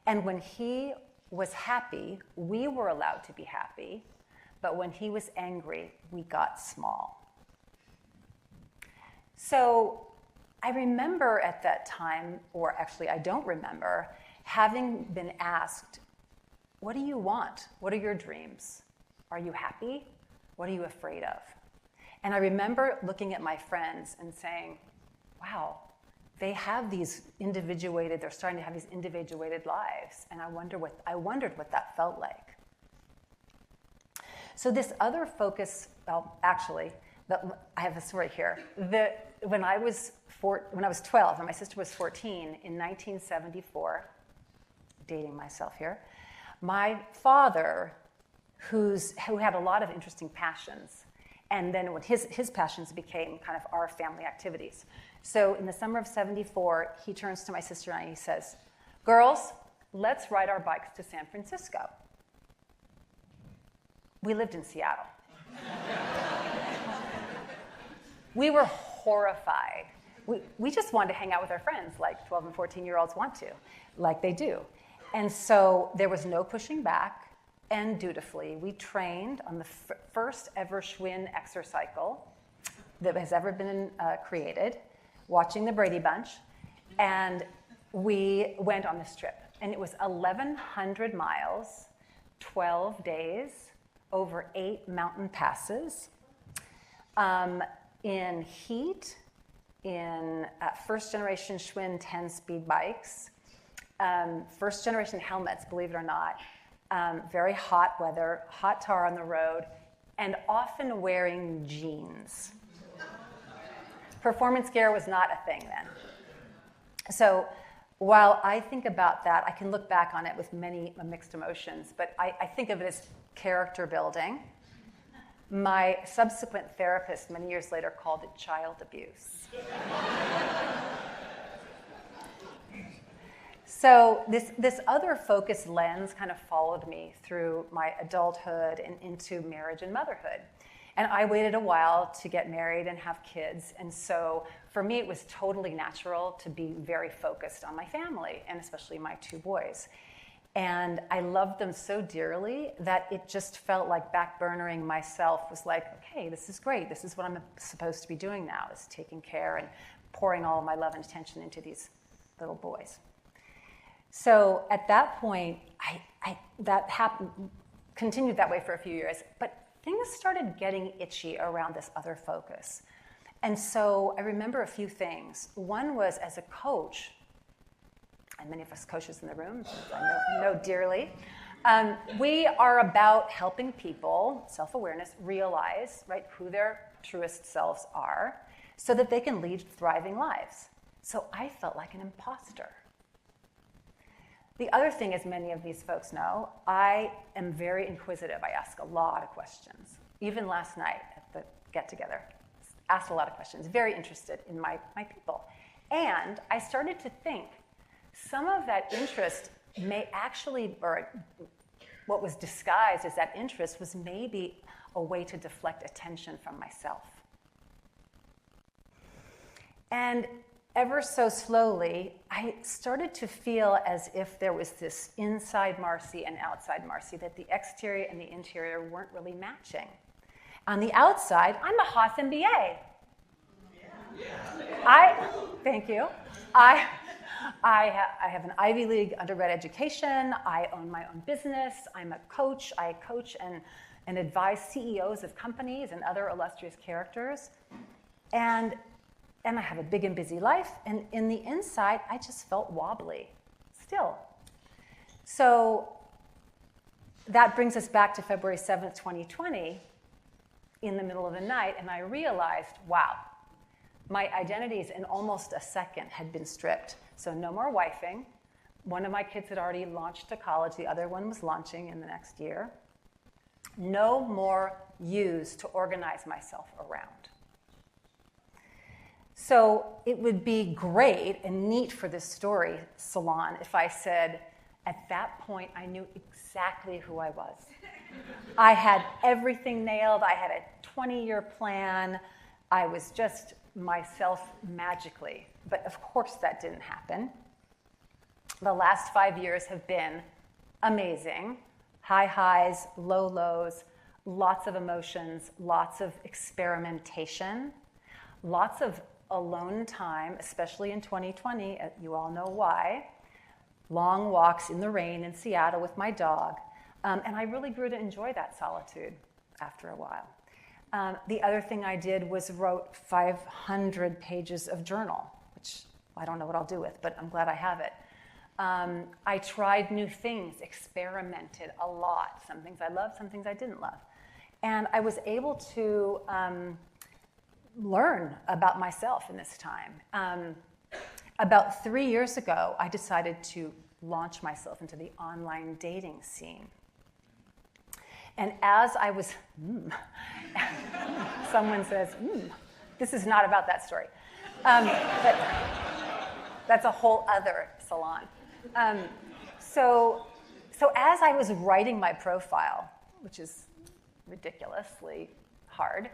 S7: And when he was happy, we were allowed to be happy, but when he was angry, we got small. So I remember at that time, or actually I don't remember, having been asked, what do you want? What are your dreams? Are you happy? What are you afraid of? And I remember looking at my friends and saying, wow, they have these individuated, they're starting to have these individuated lives. And I wondered what that felt like. So this other focus, well, actually, I have a story here. When I was 12 and my sister was 14 in 1974, dating myself here, my father, who had a lot of interesting passions, and then when his passions became kind of our family activities. So in the summer of 74, he turns to my sister and I, he says, girls, let's ride our bikes to San Francisco. We lived in Seattle. We were horrified. We just wanted to hang out with our friends like 12 and 14-year-olds want to, like they do. And so there was no pushing back. And dutifully, we trained on the first ever Schwinn exercycle that has ever been created, watching the Brady Bunch, and we went on this trip. And it was 1,100 miles, 12 days, over 8 mountain passes, in heat, in first-generation Schwinn 10-speed bikes, first-generation helmets, believe it or not, very hot weather, hot tar on the road, and often wearing jeans. Performance gear was not a thing then. So while I think about that, I can look back on it with many mixed emotions, but I think of it as character building. My subsequent therapist many years later called it child abuse. So this other focused lens kind of followed me through my adulthood and into marriage and motherhood. And I waited a while to get married and have kids. And so for me, it was totally natural to be very focused on my family, and especially my 2 boys. And I loved them so dearly that it just felt like backburnering myself was like, okay, this is great. This is what I'm supposed to be doing now, is taking care and pouring all of my love and attention into these little boys. So at that point, that continued that way for a few years, but things started getting itchy around this other focus. And so I remember a few things. One was, as a coach, and many of us coaches in the room, I know dearly, we are about helping people, self-awareness, realize, right, who their truest selves are so that they can lead thriving lives. So I felt like an imposter. The other thing, as many of these folks know, I am very inquisitive. I ask a lot of questions. Even last night at the get-together, asked a lot of questions, very interested in my people. And I started to think some of that interest may actually, or what was disguised as that interest was maybe a way to deflect attention from myself. And ever so slowly, I started to feel as if there was this inside Marcy and outside Marcy, that the exterior and the interior weren't really matching. On the outside, I'm a Haas MBA. Thank you. I have an Ivy League undergrad education. I own my own business. I'm a coach. I coach and advise CEOs of companies and other illustrious characters. And I have a big and busy life, and in the inside, I just felt wobbly, still. So that brings us back to February 7th, 2020, in the middle of the night, and I realized, wow, my identities in almost a second had been stripped. So no more wifing. One of my kids had already launched to college. The other one was launching in the next year. No more yous to organize myself around. So it would be great and neat for this story, Salon, if I said, at that point, I knew exactly who I was. I had everything nailed. I had a 20-year plan. I was just myself magically. But of course that didn't happen. The last 5 years have been amazing. High highs, low lows, lots of emotions, lots of experimentation, lots of alone time, especially in 2020, you all know why. Long walks in the rain in Seattle with my dog. And I really grew to enjoy that solitude after a while. The other thing I did was wrote 500 pages of journal, which I don't know what I'll do with, but I'm glad I have it. I tried new things, experimented a lot. Some things I loved, some things I didn't love. And I was able to learn about myself in this time. About 3 years ago, I decided to launch myself into the online dating scene. And as I was, someone says, this is not about that story. But that's a whole other salon. So as I was writing my profile, which is ridiculously hard,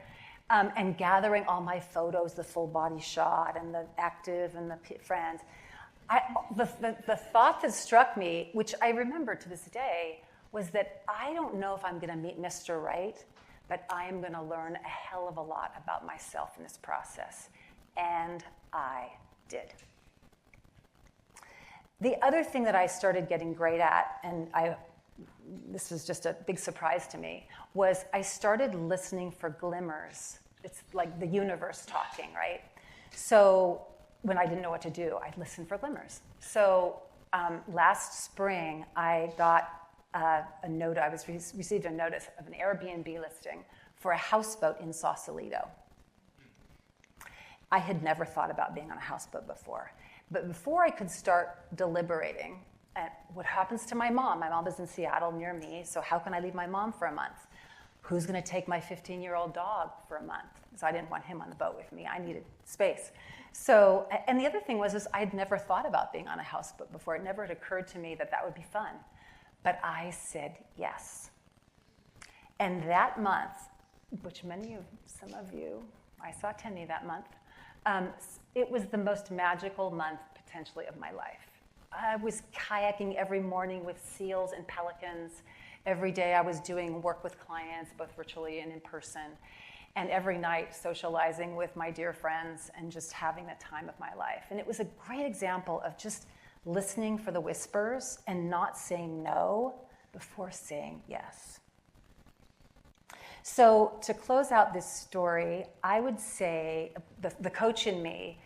S7: and gathering all my photos, the full body shot and the active and the friends, the thought that struck me, which I remember to this day, was that I don't know if I'm going to meet Mr. Right, but I am going to learn a hell of a lot about myself in this process. And I did. The other thing that I started getting great at, and this was just a big surprise to me, was I started listening for glimmers. It's like the universe talking, right? So when I didn't know what to do, I'd listen for glimmers. So last spring, I got a note. I received a notice of an Airbnb listing for a houseboat in Sausalito. I had never thought about being on a houseboat before. But before I could start deliberating, what happens to my mom? My mom is in Seattle near me, so how can I leave my mom for a month? Who's going to take my 15-year-old dog for a month? So I didn't want him on the boat with me. I needed space. So, and the other thing was I'd never thought about being on a houseboat before. It never had occurred to me that that would be fun. But I said yes. And that month, which some of you, I saw Tenny that month, it was the most magical month, potentially, of my life. I was kayaking every morning with seals and pelicans. Every day I was doing work with clients, both virtually and in person. And every night socializing with my dear friends and just having the time of my life. And it was a great example of just listening for the whispers and not saying no before saying yes. So to close out this story, I would say the coach in me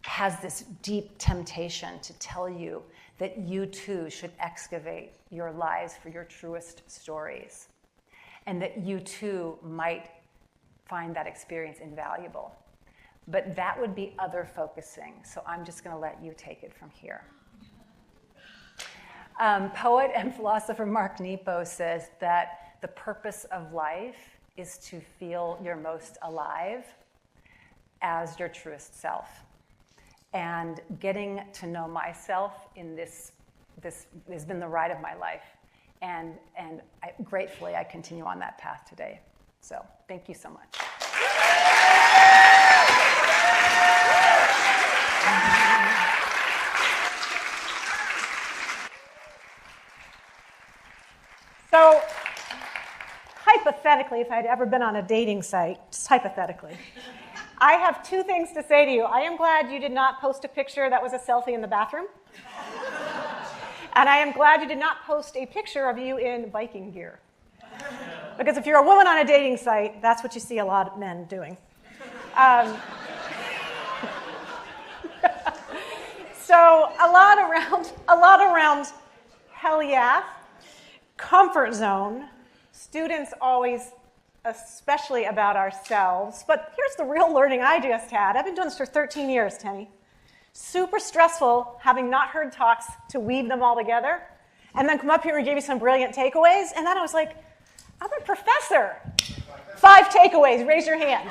S7: has this deep temptation to tell you that you too should excavate your lives for your truest stories, and that you too might find that experience invaluable. But that would be other focusing, so I'm just going to let you take it from here. Poet and philosopher Mark Nepo says that the purpose of life is to feel your most alive as your truest self. And getting to know myself in this has been the ride of my life. And gratefully, I continue on that path today. So thank you so much.
S1: So hypothetically, if I'd ever been on a dating site, just hypothetically, I have two things to say to you. I am glad you did not post a picture that was a selfie in the bathroom. And I am glad you did not post a picture of you in biking gear. Because if you're a woman on a dating site, that's what you see a lot of men doing. So a lot around hell yeah, comfort zone, students always, especially about ourselves. But here's the real learning I just had. I've been doing this for 13 years, Tenny. Super stressful having not heard talks to weave them all together and then come up here and give you some brilliant takeaways. And then I was like, I'm a professor. 5 takeaways, raise your hand.